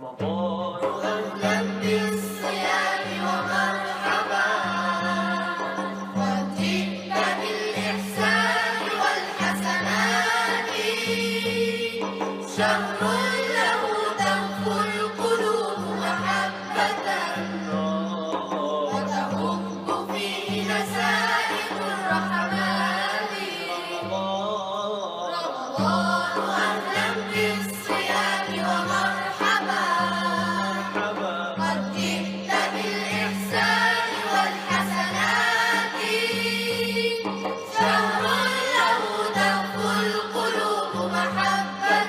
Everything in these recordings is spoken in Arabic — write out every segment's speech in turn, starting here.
رمضان أهلا بالصيام ومرحبا، قد جئت بالإحسان والحسنات، شهر له تهفو القلوب محبة، وتهب فيه نسائم الرحمات. رمضان أهلا بالصيام ومرحبا، قد جئت بالإحسان والحسنات، شهر له تهفو القلوب محبة،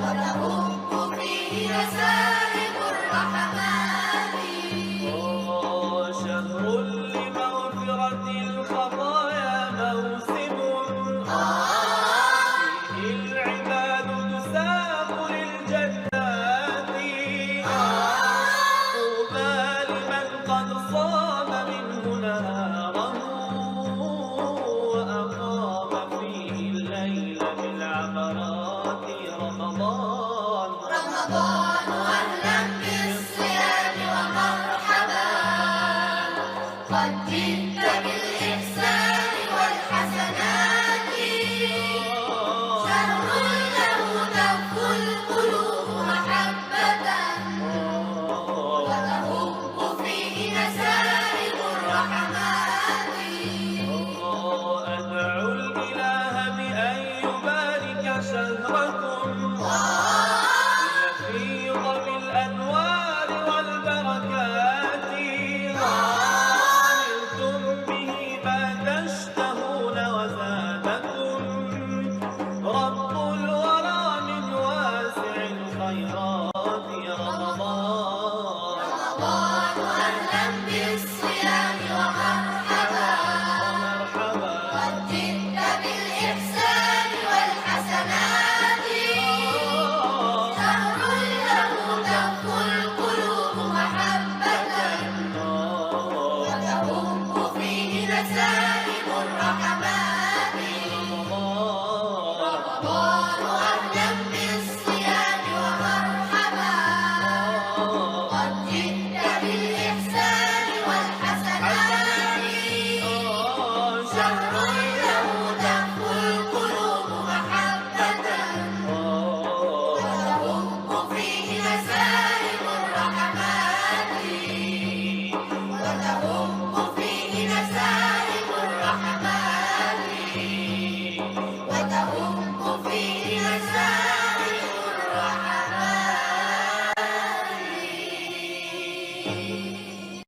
وتهب فيه نسائم الرحمات.